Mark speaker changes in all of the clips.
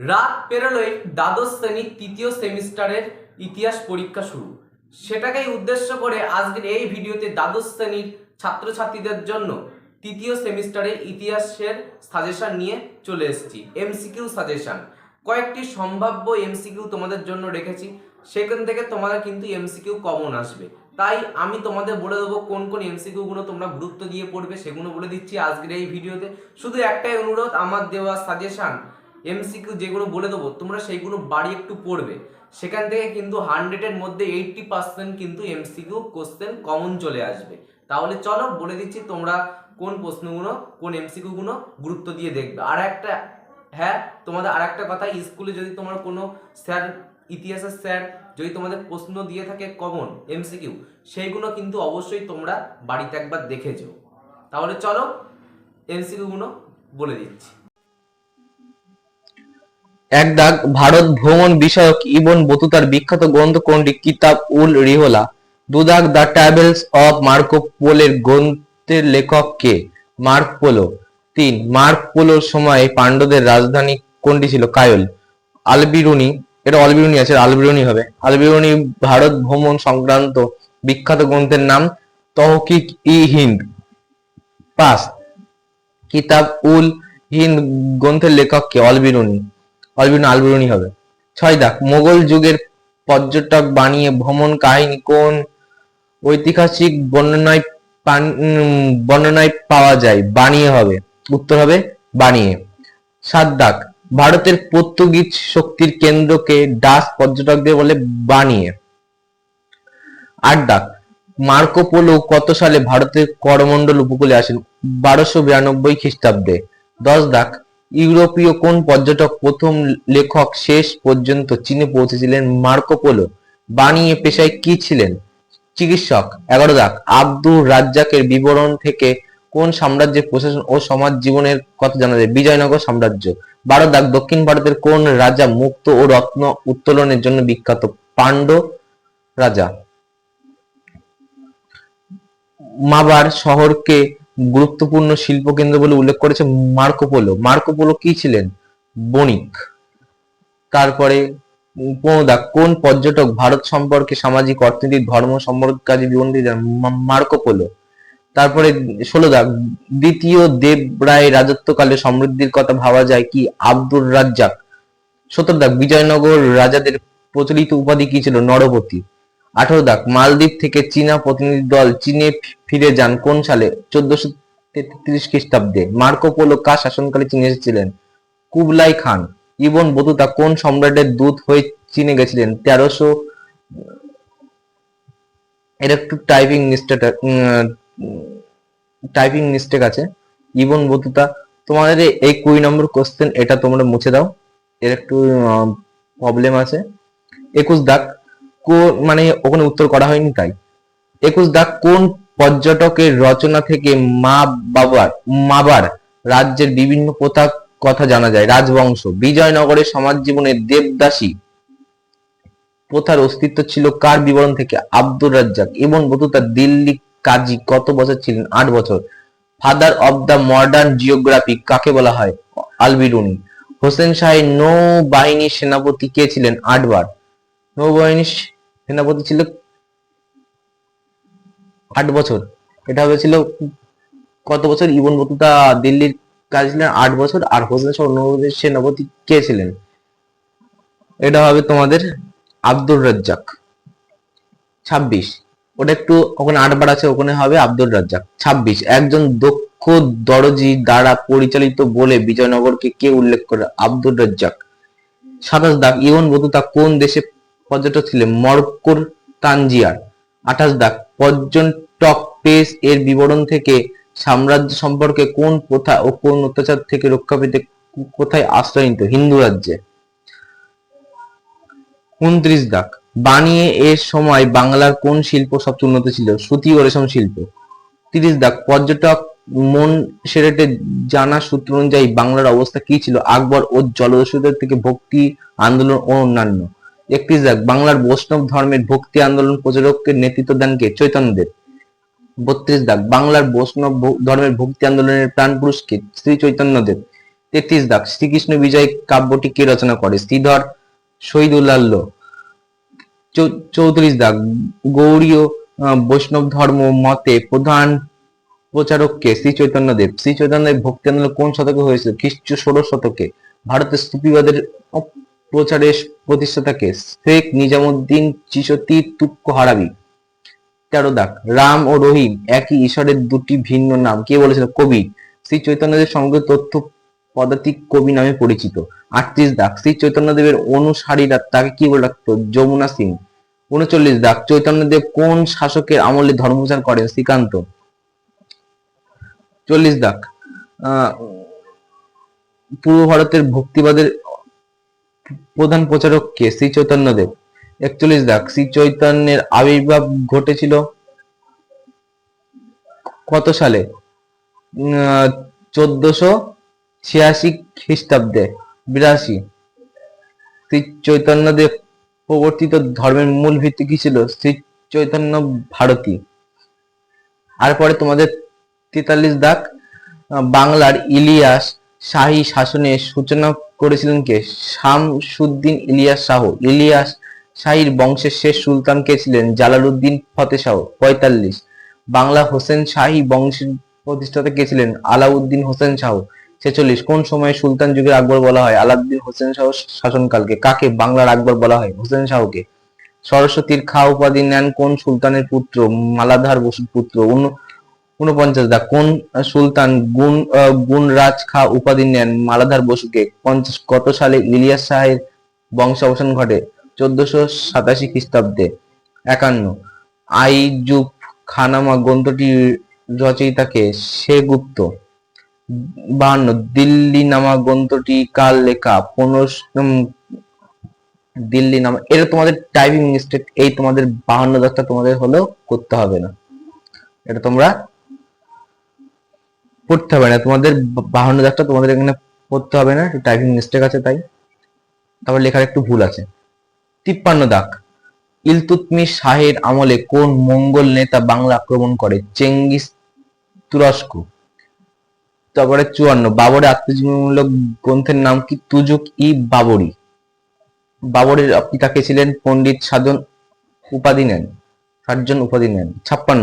Speaker 1: রাত পেরোলেই দ্বাদশ শ্রেণীর তৃতীয় সেমিস্টারের ইতিহাস পরীক্ষা শুরু। সেটাকেই উদ্দেশ্য করে আজকের এই ভিডিওতে দ্বাদশ শ্রেণীর ছাত্রছাত্রীদের জন্য তৃতীয় সেমিস্টারের ইতিহাসের সাজেশন নিয়ে চলে এসেছি। এমসিকিউ সাজেশন, কয়েকটি সম্ভাব্য এমসিকিউ তোমাদের জন্য রেখেছি, সেখান থেকে তোমাদের কিন্তু এমসিকিউ কমন আসবে। তাই আমি তোমাদের বলে দেবো কোন কোন এমসিকিউ গুলো তোমরা গুরুত্ব দিয়ে পড়বে, সেগুলো বলে দিচ্ছি আজকের এই ভিডিওতে। শুধু একটাই অনুরোধ, আমার দেওয়া সাজেশন এমসিকিউ যেগুলো বলে দেবো তোমরা সেইগুলো বাড়ি একটু পড়বে, সেখান থেকে কিন্তু 100-এর মধ্যে 80% কিন্তু এমসিকিউ কোশ্চেন কমন চলে আসবে। তাহলে চলো বলে দিচ্ছি তোমরা কোন প্রশ্নগুলো, কোন এমসিকিউ গুলো গুরুত্ব দিয়ে দেখবে। আর একটা, হ্যাঁ তোমাদের আর একটা কথা, স্কুলে যদি তোমার কোনো স্যার, ইতিহাসের স্যার যদি তোমাদের প্রশ্ন দিয়ে থাকে কমন এমসিকিউ, সেইগুলো কিন্তু অবশ্যই তোমরা বাড়িতে একবার দেখে যেও। তাহলে চলো এমসিকিউ গুলো বলে দিচ্ছি।
Speaker 2: এক দাগ, ভারত ভ্রমণ বিষয়ক ইবন বতুতার বিখ্যাত গ্রন্থ কোনটি? কিতাব উল রিহলা। দু দাগ, দ্য ট্রাভেলস অফ মার্কো পোলোর গ্রন্থের লেখক কে? Marco Polo. তিন, মার্ক পোলোর সময় পাণ্ড্যদের রাজধানী কোনটি ছিল? কায়ল। আলবিরুনি, এটা অলবিরুনি আছে, আলবিরুনি হবে। আলবিরুনি ভারত ভ্রমণ সংক্রান্ত বিখ্যাত গ্রন্থের নাম। তহকিক ই হিন্দ। পাঁচ, কিতাব উল হিন্দ গ্রন্থের লেখক কে? অলবিরুনি। আলবিরুনি হবে। ছয় দাগ, মোগল যুগের পর্যটক বানিয়ে ভ্রমণ কাহিনী কোন ঐতিহাসিক বর্ণনায় পাওয়া যায়? বানিয়ে হবে, উত্তর হবে বানিয়ে। সাত দাগ, ভারতের পর্তুগিজ শক্তির কেন্দ্রকে ডাচ পর্যটকদের বলে? বানিয়ে। আট দাগ, মার্কো পোলো কত সালে ভারতের করমণ্ডল উপকূলে আসেন? 1292 খ্রিস্টাব্দে। দশ দাগ, ইউরোপীয় কোন পর্যটক প্রথম লেখক শেষ পর্যন্ত চীনে পৌঁছেছিলেন? Marco polo. বানিয়ে পেশায় কি ছিলেন? চিকিৎসক। এগারো দাগ, আব্দুর রাজ্জাকের বিবরণ থেকে কোন সাম্রাজ্যের প্রশাসন ও সমাজ জীবনের কথা জানা যায়? বিজয়নগর সাম্রাজ্য। বারো দাগ, দক্ষিণ ভারতের কোন রাজা মুক্ত ও রত্ন উত্তোলনের জন্য বিখ্যাত? পাণ্ড্য রাজা। মাবার শহরকে গুরুত্বপূর্ণ শিল্প কেন্দ্র বলে উল্লেখ করেছে মার্কো পোলো। মার্কো পোলো কি ছিলেন? বণিক। তারপরে 15 দাগ, কোন পর্যটক ভারত সম্পর্কে সামাজিক, অর্থনৈতিক, ধর্ম সম্পর্কে কাজে বিবরণ দিয়ে যান? Marco polo. তারপরে 16 দাগ, দ্বিতীয় দেব রায় রাজত্বকালে সমৃদ্ধির কথা ভাবা যায় কি? আব্দুর রাজ্জাক। 17 দাগ, বিজয়নগর রাজাদের প্রচলিত উপাধি কি ছিল? নরপতি। 18 দাগ, মালদ্বীপ থেকে চীনা প্রতিনিধি দল চীনে ফিরে যান কোন সালে? 1433 খ্রিস্টাব্দে। মার্কো পোলো কার শাসনকালে চীনে এসেছিলেন? কুবলাই খান। ইবন বতুতা কোন সম্রাটের দূত হয়ে চীনে গেছিলেন? 1300। এর একটু টাইপিং মিস্টেক আছে। ইবন বতুতা, তোমাদের এই 20 নম্বর কোশ্চেন এটা তোমরা মুছে দাও, এর একটু প্রবলেম আছে। 21 দাগ, মানে ওখানে উত্তর করা হয়নি তাই। 21 দাগ, কোন পর্যটকের রচনা থেকে মাবার রাজ্যের বিভিন্ন প্রথা কথা জানা যায়? রাজবংশ। বিজয়নগরের সমাজ জীবনে দেবদাসী প্রথার অস্তিত্ব ছিল কার বিবরণ থেকে? আব্দুর রাজ্জাক। ইবন বতুতা দিল্লি কাজী কত বছর ছিলেন? 8 বছর। Father of the modern geography কাকে বলা হয়? আলবিরুনি। হোসেন শাহের নৌবাহিনীর সেনাপতি কে ছিলেন? 8 বার। নৌবাহিনীর সেনাপতি ছিল 8 বছর। এটা হয়েছিল কত বছর? ইবন বতুতা দিল্লির কাজী ছিলেন 8 বছর। আর হোসেন শাহ নৌবাহিনীর সেনাপতি কে ছিলেন? এটা হবে তোমাদের আব্দুর রাজ্জাক। 26, ওটা একটু ওখানে 8 বার আছে, ওখানে হবে আব্দুর রাজ্জাক। 26, একজন দক্ষ দরজি দ্বারা পরিচালিত বলে বিজয়নগরকে কে উল্লেখ করে? আব্দুর রাজ্জাক। 27 দাগ, ইবন বতুতা কোন দেশে পর্যটক ছিলেন? মরক্কোর তানজিয়ার। 28 দাগ, পর্যটক পেশ এর বিবরণ থেকে সাম্রাজ্য সম্পর্কে কোন প্রথা ও কোন অত্যাচার থেকে রক্ষা পেতে কোথায় আশ্রয় নিত? হিন্দু রাজ্যে। 29 দাগ, বানিয়ে এর সময় বাংলার কোন শিল্প সবচেয়ে উন্নত ছিল? সুতি ও রেশম শিল্প। 30 দাগ, পর্যটক মন সেরেটে জানা সূত্র অনুযায়ী বাংলার অবস্থা কি ছিল আকবর ও জলদস্যুদের থেকে ভক্তি আন্দোলন ও অন্যান্য? 31 দাগ, বাংলার বৈষ্ণব ধর্মের ভক্তি আন্দোলন প্রচারকের নেতৃত্ব দেন কে? চৈতন্যদেব। 32 দাগ, বাংলার বৈষ্ণব ধর্মের ভক্তি আন্দোলনের প্রাণ পুরুষ কে? শ্রী চৈতন্যদেব। 33 দাগ শ্রীকৃষ্ণ বিজয় কাব্যটি কে রচনা করে? শ্রীধর শহীদুল্লাহ। 34 দাগ গৌড়ীয় বৈষ্ণব ধর্ম মতে প্রধান প্রচারক কে? শ্রী চৈতন্যদেব। শ্রী চৈতন্যদেব ভক্তি আন্দোলন কোন শতকে হয়েছিল? খ্রিস্টীয় 16 শতকে। ভারতের সুফিবাদের প্রচারের প্রতিষ্ঠাতা কে? শেখ নিজামুদ্দিন চিশতি তুক্ক হারাবি। 13 দাগ রাম ও রহিম একই ঈশ্বরের দুটি ভিন্ন নাম, কে বলেছিল? কবি। শ্রী চৈতন্যদেব সমগ্র তথ্য পদাতিক কবি নামে পরিচিত। 38 দাগ শ্রী চৈতন্যদেবের অনুসারীরা তাকে কি বলে রাখতো? যমুনা সিং। 39 দাগ চৈতন্যদেব কোন শাসকের আমলে ধর্মপ্রচার করেন? শ্রীকান্ত। 40 দাগ পূর্ব ভারতের ভক্তিবাদের প্রধান প্রচারক কে? শ্রী চৈতন্যদেব। 41 দাগ শ্রী চৈতন্যের আবির্ভাব ঘটেছিল কত সালে? 1486 খ্রিস্টাব্দে। 82 শ্রী চৈতন্যদেব প্রবর্তিত ধর্মের মূল ভিত্তি কি ছিল? শ্রী চৈতন্য ভারতী। আর পরে তোমাদের 43 দাগ বাংলার ইলিয়াস শাহী শাসনের সূচনা করেছিলেন কে? শামসুদ্দিন ইলিয়াস শাহ। ইলিয়াস শাহীর বংশের শেষ সুলতান কে ছিলেন? জালালউদ্দিন ফতেহ শাহ। 45 বাংলা হোসেন শাহী বংশের প্রতিষ্ঠাতা কে ছিলেন? আলাউদ্দিন হোসেন শাহ। 46 কোন সময়ে সুলতান যুগের আকবর বলা হয়? আলাউদ্দিন হোসেন শাহ শাসনকালকে। কাকে বাংলার আকবর বলা হয়? হোসেন শাহকে। সরস্বতীর খা উপাধি নেন কোন সুলতানের পুত্র? মালাধার বসুর পুত্র। 49 দাগ কোন সুলতান গুণরাজ খা উপাধি নেন মালাধার বসুকে? 50 কত সালে ইলিয়াস শাহের বংশাবসান ঘটে? 1487 খ্রিস্টাব্দে। 51 আইযুব খানামা গ্রন্থটি রচয়িতা কে? সেগুপ্ত। 52 দিল্লি নামা গ্রন্থটি কার লেখা? দিল্লি নামা। এটা তোমাদের টাইপিং মিস্টেক, এই তোমাদের 52 দাগটা তোমাদের হলেও করতে হবে না, এটা তোমরা পড়তে হবে না, তোমাদের 52 দাগটা তোমাদের এখানে পড়তে হবে না, টাইপিং মিস্টেক আছে তাই। তারপর লেখার একটু ভুল আছে। 53 দাগ ইলতুৎমিশ শাহের আমলে কোন মঙ্গোল নেতা বাংলা আক্রমণ করে? চেঙ্গিস তুরস্ক। তারপরে 54 বাবরের আত্মজীবনীমূলক গ্রন্থের নাম কি? তুজুক ই বাবরি। বাবরের পিতা কে ছিলেন? পণ্ডিত সাজন উপাধি নেন। 56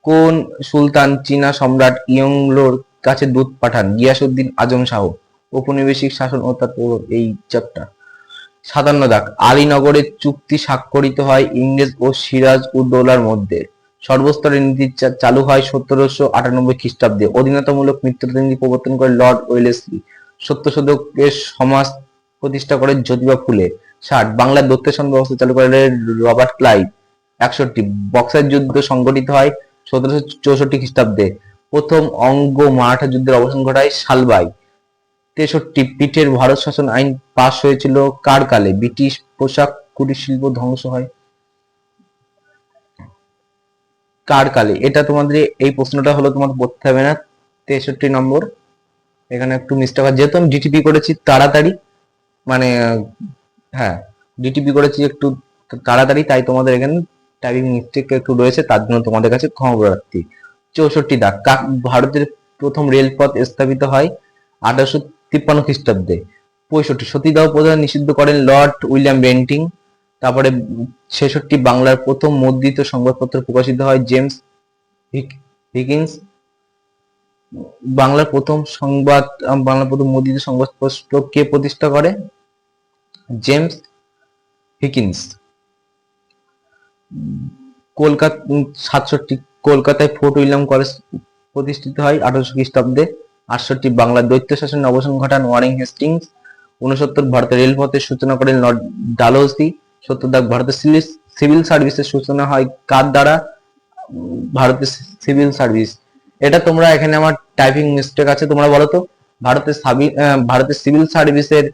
Speaker 2: কোন সুলতান চীনা সম্রাট ইয়ংলোর কাছে দূত পাঠান? গিয়াসউদ্দিন আজম শাহ। ঔপনিবেশিক শাসন ও তার এই চ্যাপ্টার। 57 দাগ আলীনগরের চুক্তি স্বাক্ষরিত হয় ইংরেজ ও সিরাজ উদ্দৌলার মধ্যে। সর্বস্তরের নীতি চালু হয় 1798 খ্রিস্টাব্দে। অধীনতামূলক মৃত্যুদণ্ড নীতি প্রবর্তন করে লর্ড ওয়েলেসলি। 70 শতকের সমাজ প্রতিষ্ঠা করেন জ্যোতিবা ফুলে। 60 বাংলার দত্তশাসন ব্যবস্থা চালু করেন রবার্ট ক্লাইভ। 61 বক্সার যুদ্ধ সংঘটিত হয় 1764 খ্রিস্টাব্দে। প্রথম অঙ্গ মারাঠা যুদ্ধের অবসান ঘটায় সালবাই। 63 পিঠের ভারত শাসন আইন পাশ হয়েছিল কার কালে? ব্রিটিশ। পোশাক কুটির শিল্প ধ্বংস হয় কার কালে? এটা তোমাদের এই প্রশ্নটা হলো তোমাদের পড়তে হবে না। 63 নম্বর, এখানে একটু মিস্টেক হয়, যেহেতু আমি ডিটিপি করেছি তাড়াতাড়ি, মানে হ্যাঁ ডিটিপি করেছি একটু তাড়াতাড়ি, তাই তোমাদের এখানে টাইপিং মিস্টেক একটু রয়েছে, তার জন্য তোমাদের কাছে ক্ষমা প্রার্থী। 64 দাগ ভারতের প্রথম রেলপথ স্থাপিত হয় 1853 খ্রিস্টাব্দে। 65 সতীদাহ প্রথা নিষিদ্ধ করেন লর্ড উইলিয়াম বেন্টিং। তারপরে 66 বাংলার প্রথম মুদ্রিত সংবাদপত্র প্রকাশিত হয় জেমস হিকিন্স। বাংলার প্রথম মুদ্রিত সংবাদপত্র কে প্রতিষ্ঠা করে? জেমস হিকিন্স। কলকাতা 67 কলকাতায় ফোর্ট উইলিয়াম কলেজ প্রতিষ্ঠিত হয় 1800 খ্রিস্টাব্দে। 68 বাংলার দৈত্য শাসনের অবসান ঘটান ওয়ারেন হেস্টিংস। 69 ভারতের রেলপথের সূচনা করেন লর্ড ডালহৌসি। 70 দাগ ভারতের সিভিল সার্ভিসের সূচনা হয় কার দ্বারা? ভারতের সিভিল সার্ভিস। এটা তোমরা এখানে আমার টাইপিং মিস্টেক আছে, তোমরা বলো তো ভারতের সিভিল সার্ভিসের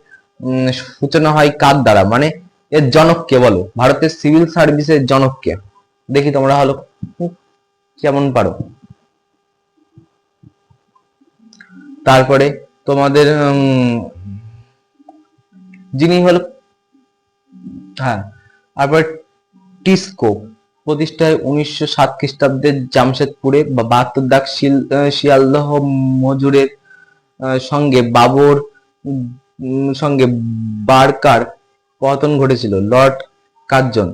Speaker 2: সূচনা হয় কার দ্বারা, মানে এর জনক কে বলো? ভারতের সিভিল সার্ভিসের জনক কে? দেখি তোমরা হলো কেমন পারো। তারপরে তোমাদের যিনি হলো তারপর টিস্কো প্রতিষ্ঠায় 1907 খ্রিস্টাব্দে জামশেদপুরে। 72 দাগ শিয়ালদহ মজুরের সঙ্গে বাবর সঙ্গে বারকার পতন ঘটেছিল, লর্ড কার্জন।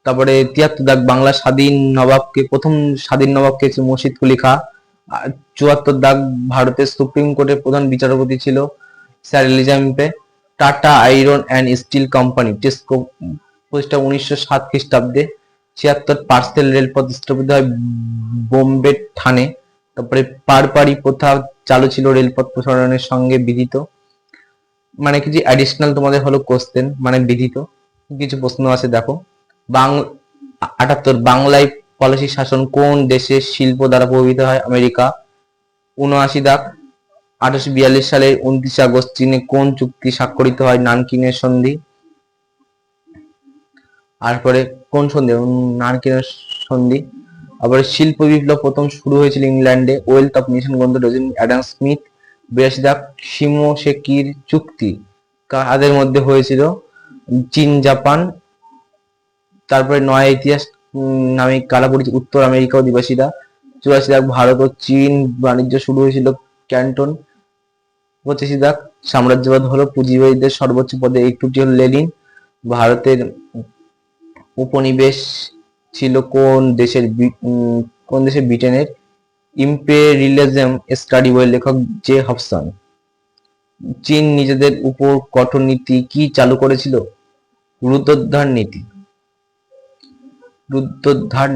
Speaker 2: তারপরে ৭৩ দাগ বাংলা প্রথম স্বাধীন নবাবকে ছিল মুর্শিদ কুলি খাঁ। ৭৪ দাগ ভারতের সুপ্রিম কোর্টের প্রধান বিচারপতি ছিল sir Elizabeth. Tata iron and steel company Tesco প্রতিষ্ঠা 1907 খ্রিস্টাব্দে। ৭৬ পার্সেল রেলপথ স্থাপিত হয় বোম্বে ঠানে। তারপরে পারপারি প্রথা চালু ছিল রেলপথ প্রসারণের সঙ্গে বিধিত। মানে কিছু অ্যাডিশনাল তোমাদের হলো কোশ্চেন, মানে বিধিত কিছু প্রশ্ন আছে দেখো। ৭৮ বাংলায় পলিসি শাসন কোন দেশের শিল্প দ্বারা প্রভাবিত হয়? আমেরিকা। ৭৯ দাগ ১৮৪২ সালের ২৯ আগস্ট চীনে কোন চুক্তি স্বাক্ষরিত হয়? নানকিনের সন্ধি। তারপরে কোন সন্ধি? নানকিনের সন্ধি। আবার শিল্প বিপ্লব প্রথম শুরু হয়েছিল ইংল্যান্ডে। ওয়েলথ অফ নেশন গ্রন্থ রচেন অ্যাডাম স্মিথ। ৮২ দাগ শিমোসেকির চুক্তি কাদের মধ্যে হয়েছিল? চীন জাপান। তারপরে নয়া ইতিহাস নামে কারা পরিচিত? উত্তর আমেরিকা অধিবাসীরা। ৮৪ দাগ ভারত ও চীন বাণিজ্য শুরু হয়েছিল ক্যান্টন। ৮৫ দাগ সাম্রাজ্যবাদ হলো পুঁজিবাদীদের সর্বোচ্চ পদে এই ত্রুটি হলো লেনিন। ভারতের উপনিবেশ ছিল কোন দেশের? ব্রিটেনের। ইম্পেরিয়ালিজম স্টাডি বইয়ের লেখক জে হবসন। চীন নিজেদের উপর কঠোর নীতি কি চালু করেছিল? রুদ্ধদ্বার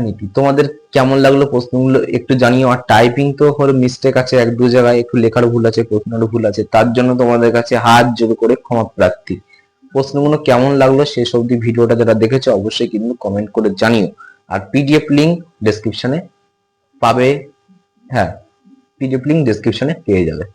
Speaker 2: নীতি। তোমাদের কেমন লাগলো প্রশ্নগুলো একটু জানিও। আর টাইপিং তো হলো মিস্টেক আছে, ১-২ জায়গায় একটু লেখার ভুল আছে, প্রশ্নেরও ভুল আছে, তার জন্য তোমাদের কাছে হাত জোড় করে ক্ষমা প্রার্থী। প্রশ্নগুলো কেমন লাগলো শেষ অবধি ভিডিওটা যারা দেখেছো অবশ্যই কিন্তু কমেন্ট করে জানিও। আর পিডিএফ লিংক ডেসক্রিপশনে পাবে। হ্যাঁ, পিডিএফ লিংক ডেসক্রিপশনে পেয়ে যাবে।